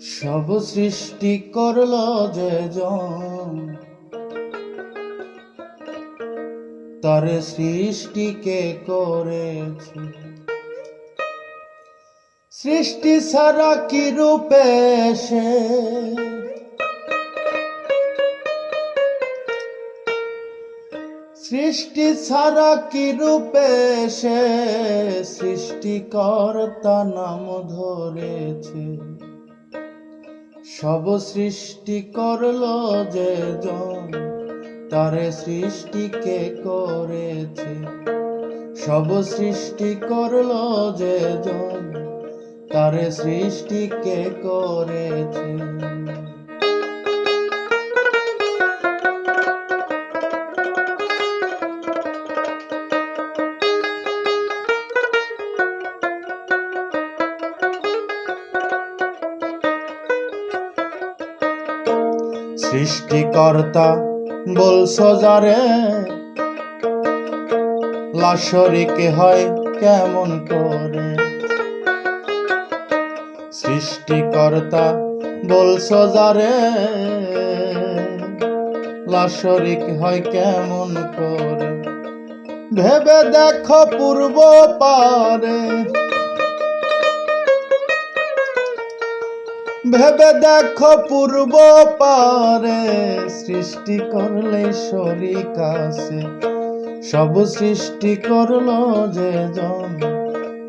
সব সৃষ্টি করল যে জন, তার সৃষ্টি কে করেছে? সৃষ্টি ছাড়া কি রূপে সে, সৃষ্টি ছাড়া কি রূপে সে সৃষ্টিকর্তা নাম ধরেছে। সব সৃষ্টি করলো যে জন, তারে সৃষ্টি কে করেছে? সব সৃষ্টি করলো যে জন, তারে সৃষ্টি কে করেছে? সৃষ্টিকর্তা বলছো যারে, লাশরিকে হয় কেমন করে? সৃষ্টিকর্তা বলছো যারে, লাশরিক হয় কেমন করে? ভেবে দেখো পূর্ব পারে, ভেবে দেখো পূর্ব পারে, সৃষ্টি করলে শরীক আছে। সব সৃষ্টি করলো যে জন,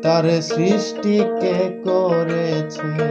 তারে সৃষ্টি কে করেছে?